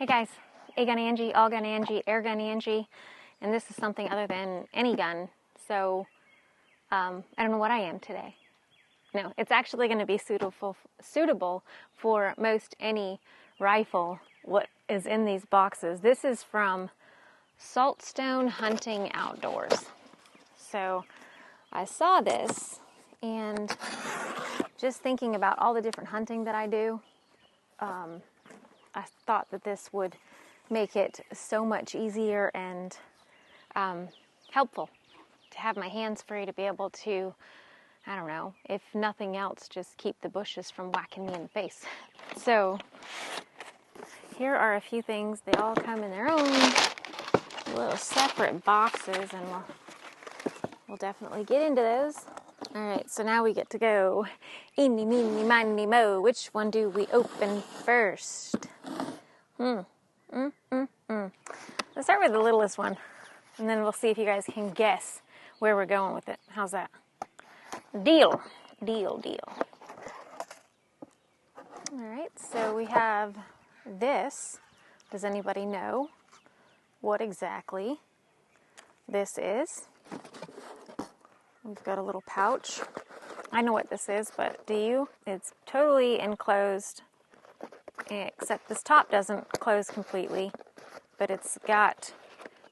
Hey guys, A-Gun Angie, All-Gun Angie, Air Gun Angie, and this is something other than any gun, so I don't know what I am today. No, it's actually going to be suitable for most any rifle, what is in these boxes. This is from SaltStone Hunting Outdoors. So I saw this, and just thinking about all the different hunting that I do, I thought that this would make it so much easier and helpful to have my hands free to be able to, I don't know, if nothing else, just keep the bushes from whacking me in the face. So here are a few things. They all come in their own little separate boxes, and we'll definitely get into those. All right, so now we get to go eeny, meeny, miny, mo. Which one do we open first? Let's start with the littlest one, and then we'll see if you guys can guess where we're going with it. How's that? Deal. All right, so we have this. Does anybody know what exactly this is? We've got a little pouch. I know what this is, but do you? It's totally enclosed, except this top doesn't close completely, but it's got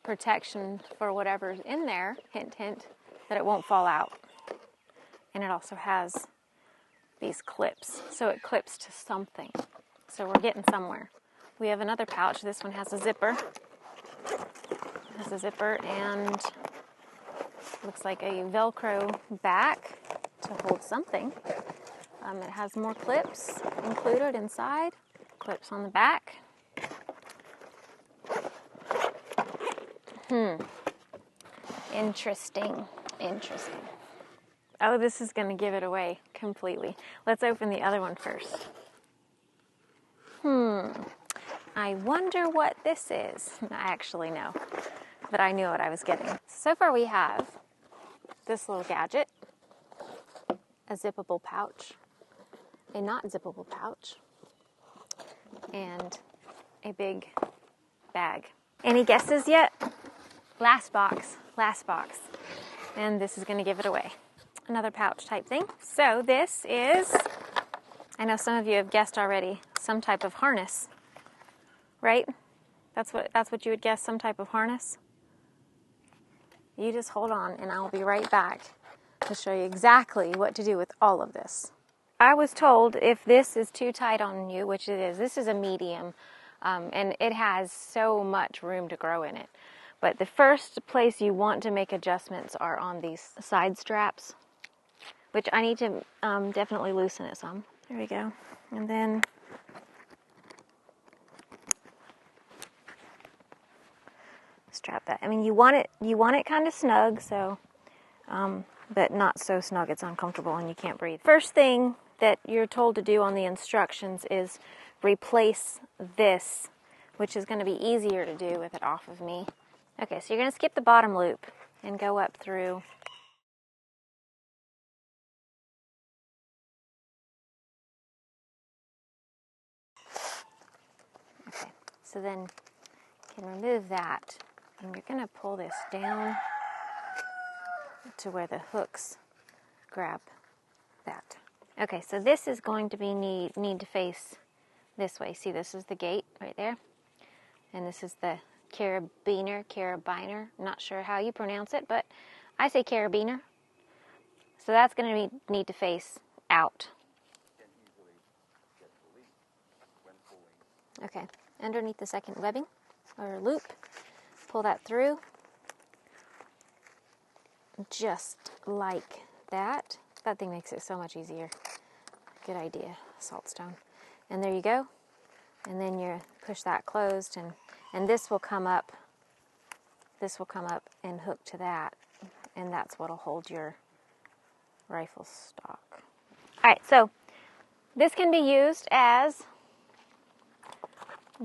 protection for whatever's in there, hint, hint, that it won't fall out. And it also has these clips, so it clips to something. So we're getting somewhere. We have another pouch. This one has a zipper. It has a zipper and looks like a Velcro back to hold something. It has more clips included inside. Clips on the back. Interesting. Oh, this is going to give it away completely. Let's open the other one first. I wonder what this is. I actually know, but I knew what I was getting. So far we have this little gadget, a zippable pouch, a not zippable pouch, and a big bag. Any guesses yet? Last box. And this is going to give it away. Another pouch type thing. So this is, I know some of you have guessed already, some type of harness, right? That's what you would guess, some type of harness. You just hold on and I'll be right back to show you exactly what to do with all of this. I was told if this is too tight on you, which it is, this is a medium, and it has so much room to grow in it. But the first place you want to make adjustments are on these side straps, which I need to definitely loosen it some. There we go. And then strap that. I mean, you want it kind of snug, so, but not so snug it's uncomfortable and you can't breathe. First thing that you're told to do on the instructions is replace this, which is going to be easier to do with it off of me. Okay, so you're going to skip the bottom loop and go up through. Okay, so then you can remove that, and you're going to pull this down to where the hooks grab that. Okay, so this is going to be need to face this way. See, this is the gate right there, and this is the carabiner, I'm not sure how you pronounce it, but I say carabiner. So that's going to need to face out. Okay, underneath the second webbing or loop, pull that through just like that. That thing makes it so much easier. Good idea, SaltStone. And there you go. And then you push that closed, and this will come up. This will come up and hook to that, and that's what'll hold your rifle stock. All right, so this can be used as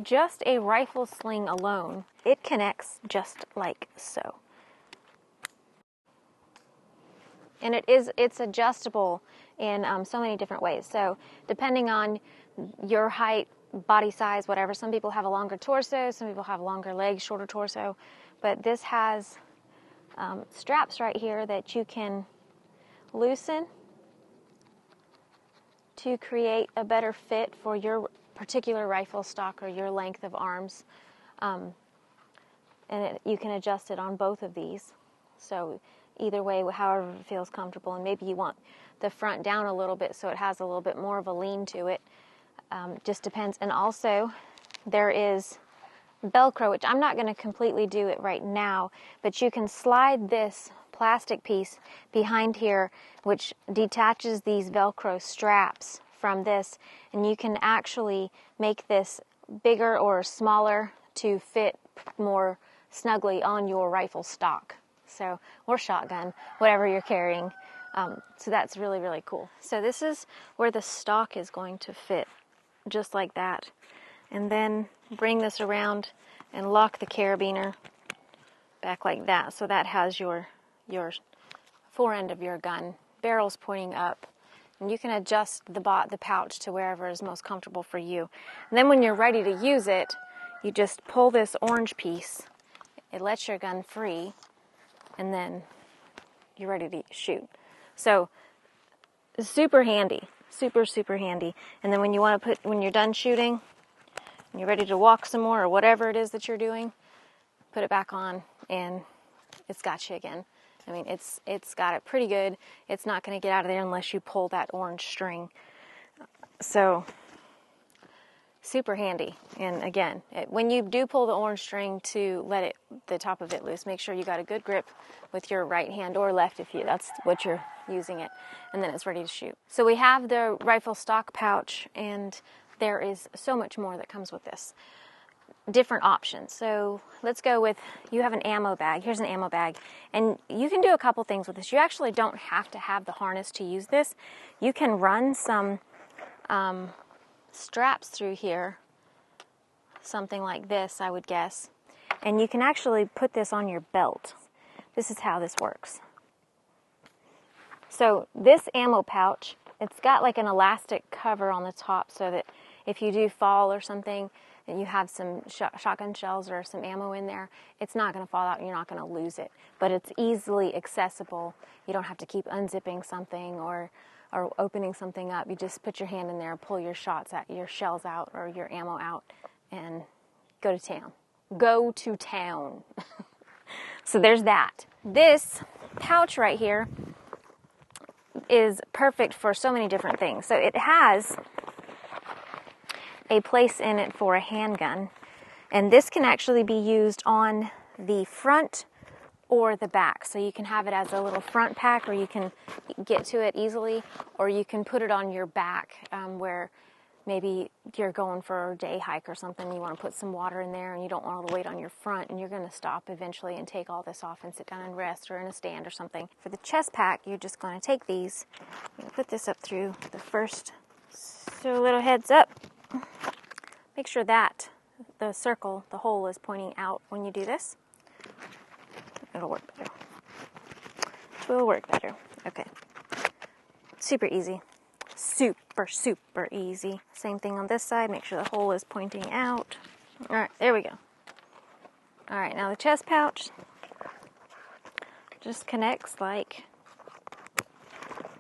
just a rifle sling alone. It connects just like so. And it's adjustable in so many different ways. So depending on your height, body size, whatever. Some people have a longer torso, some people have longer legs, shorter torso, but this has straps right here that you can loosen to create a better fit for your particular rifle stock or your length of arms. And you can adjust it on both of these. So either way, however it feels comfortable. And maybe you want the front down a little bit so it has a little bit more of a lean to it. Just depends. And also, there is Velcro, which I'm not going to completely do it right now, but you can slide this plastic piece behind here, which detaches these Velcro straps from this, and you can actually make this bigger or smaller to fit more snugly on your rifle stock. So, or shotgun, whatever you're carrying. So that's really, really cool. So this is where the stock is going to fit, just like that. And then bring this around and lock the carabiner back like that. So that has your fore end of your gun, barrels pointing up. And you can adjust the pouch to wherever is most comfortable for you. And then when you're ready to use it, you just pull this orange piece. It lets your gun free, and then you're ready to shoot. So super handy, super, super handy. And then when you're done shooting, and you're ready to walk some more or whatever it is that you're doing, put it back on and it's got you again. I mean, it's got it pretty good. It's not going to get out of there unless you pull that orange string. So super handy. And again, when you do pull the orange string to let the top of it loose, make sure you got a good grip with your right hand or left if that's what you're using it, and then it's ready to shoot. So we have the rifle stock pouch, and there is so much more that comes with this. Different options. So let's go with, you have an ammo bag. Here's an ammo bag, and you can do a couple things with this. You actually don't have to have the harness to use this. You can run some straps through here, something like this, I would guess, and you can actually put this on your belt. This is how this works. So this ammo pouch, it's got like an elastic cover on the top so that if you do fall or something and you have some shotgun shells or some ammo in there, it's not going to fall out and you're not going to lose it. But it's easily accessible. You don't have to keep unzipping something or opening something up. You just put your hand in there, pull your shells out or your ammo out, and go to town. Go to town. So there's that. This pouch right here is perfect for so many different things. So it has a place in it for a handgun, and this can actually be used on the front or the back. So you can have it as a little front pack, or you can get to it easily, or you can put it on your back where maybe you're going for a day hike or something, you want to put some water in there and you don't want all the weight on your front, and you're going to stop eventually and take all this off and sit down and rest or in a stand or something. For the chest pack, you're just going to take these, put this up through the first, so a little heads up. Make sure that the circle, the hole, is pointing out when you do this. It'll work better. It will work better. Okay. Super easy. Super, super easy. Same thing on this side. Make sure the hole is pointing out. All right, there we go. All right, now the chest pouch just connects like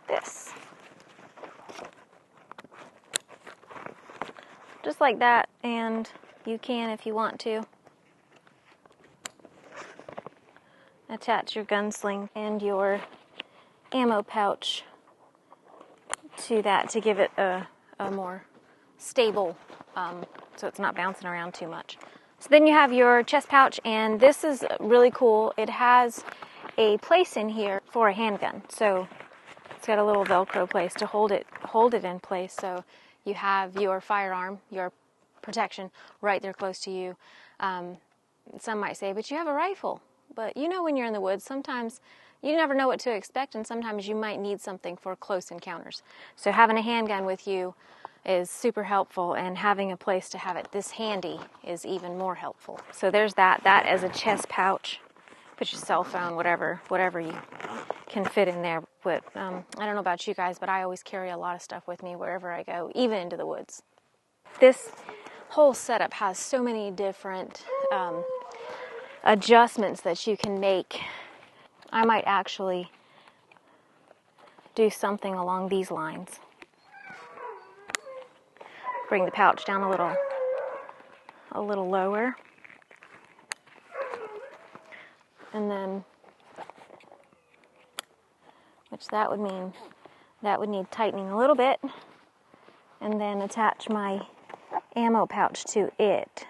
this. Just like that, and you can, if you want to, attach your gunsling and your ammo pouch to that to give it a more stable, so it's not bouncing around too much. So then you have your chest pouch, and this is really cool. It has a place in here for a handgun. So it's got a little Velcro place to hold it in place. So you have your firearm, your protection, right there close to you. Some might say, but you have a rifle. But you know, when you're in the woods, sometimes you never know what to expect, and sometimes you might need something for close encounters. So having a handgun with you is super helpful, and having a place to have it this handy is even more helpful. So there's that as a chest pouch. Put your cell phone, whatever you can fit in there. But I don't know about you guys, but I always carry a lot of stuff with me wherever I go, even into the woods. this whole setup has so many different adjustments that you can make. I might actually do something along these lines. Bring the pouch down a little lower. And then, which that would mean that would need tightening a little bit, and then attach my ammo pouch to it.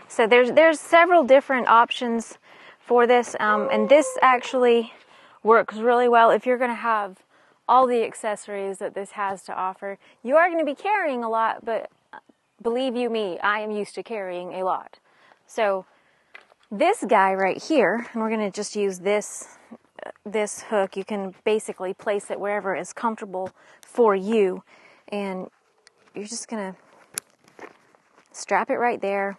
So there's several different options for this, and this actually works really well if you're going to have all the accessories that this has to offer. You are going to be carrying a lot, but believe you me, I am used to carrying a lot. So this guy right here, and we're going to just use this hook. You can basically place it wherever is comfortable for you, and you're just going to strap it right there.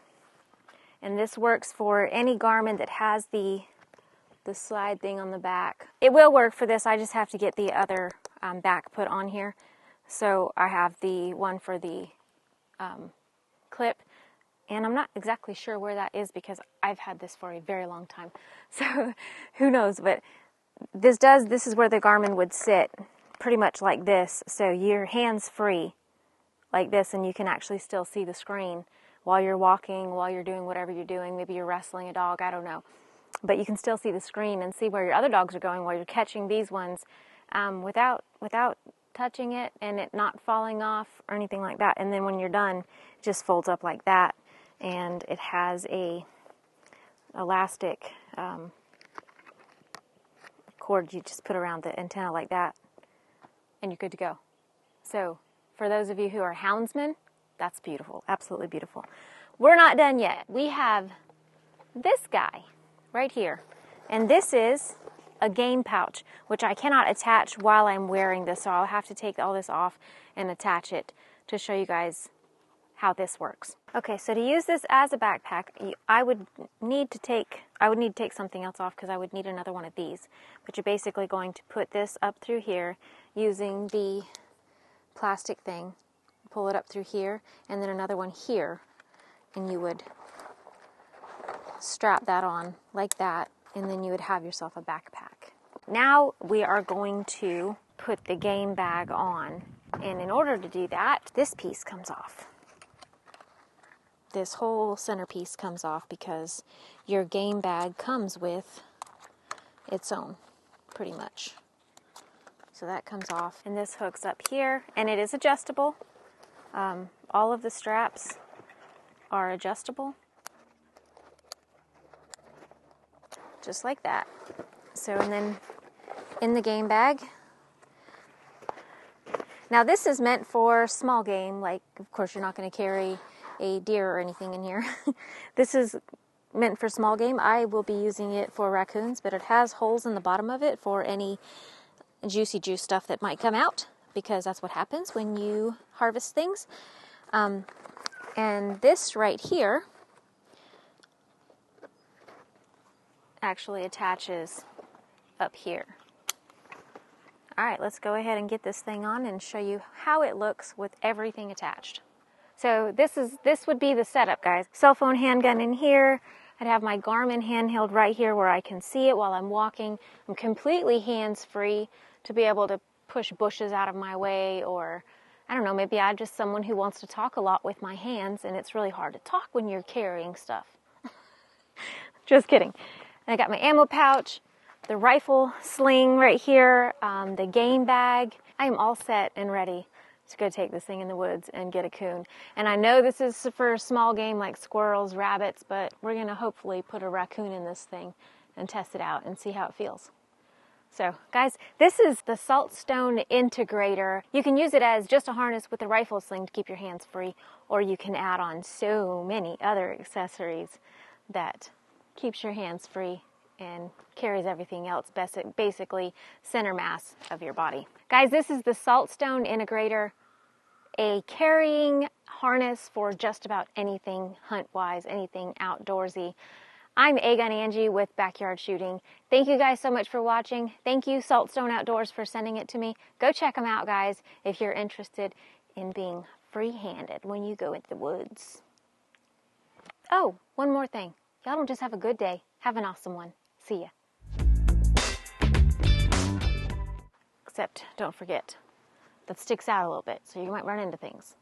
And this works for any garment that has the slide thing on the back. It will work for this. I just have to get the other back put on here. So I have the one for the clip, and I'm not exactly sure where that is because I've had this for a very long time. So who knows, but this is where the Garmin would sit, pretty much like this. So your hands free like this, and you can actually still see the screen while you're walking, while you're doing whatever you're doing. Maybe you're wrestling a dog, I don't know. But you can still see the screen and see where your other dogs are going while you're catching these ones without touching it and it not falling off or anything like that. And then when you're done, it just folds up like that. And it has a elastic cord you just put around the antenna like that, and you're good to go. So for those of you who are houndsmen, that's beautiful, absolutely beautiful. We're not done yet. We have this guy right here, and this is a game pouch, which I cannot attach while I'm wearing this, so I'll have to take all this off and attach it to show you guys how this works. Okay, so to use this as a backpack, I would need to take something else off because I would need another one of these. But you're basically going to put this up through here using the plastic thing, pull it up through here, and then another one here, and you would strap that on like that, and then you would have yourself a backpack. Now we are going to put the game bag on, and in order to do that, this piece comes off. This whole centerpiece comes off because your game bag comes with its own, pretty much. So that comes off, and this hooks up here, and it is adjustable. All of the straps are adjustable, just like that. So, and then in the game bag, now this is meant for small game, like of course you're not going to carry a deer or anything in here. This is meant for small game. I will be using it for raccoons, but it has holes in the bottom of it for any juicy juice stuff that might come out, because that's what happens when you harvest things. And this right here actually attaches up here. All right, let's go ahead and get this thing on and show you how it looks with everything attached. So this would be the setup, guys. Cell phone handgun in here. I'd have my Garmin handheld right here where I can see it while I'm walking. I'm completely hands-free to be able to push bushes out of my way, or I don't know, maybe I'm just someone who wants to talk a lot with my hands, and it's really hard to talk when you're carrying stuff. Just kidding. And I got my ammo pouch, the rifle sling right here, the game bag. I am all set and ready to go take this thing in the woods and get a coon. And I know this is for small game like squirrels, rabbits, but we're going to hopefully put a raccoon in this thing and test it out and see how it feels. So, guys, this is the SaltStone INTEGRATOR. You can use it as just a harness with a rifle sling to keep your hands free, or you can add on so many other accessories that keeps your hands free and carries everything else, basically center mass of your body. Guys, this is the SaltStone INTEGRATOR, a carrying harness for just about anything hunt-wise, anything outdoorsy. I'm A-Gun Angie with Backyard Shooting. Thank you guys so much for watching. Thank you, SaltStone Outdoors, for sending it to me. Go check them out, guys, if you're interested in being free-handed when you go into the woods. Oh, one more thing. Y'all don't just have a good day. Have an awesome one. See ya. Except, don't forget, that sticks out a little bit, so you might run into things.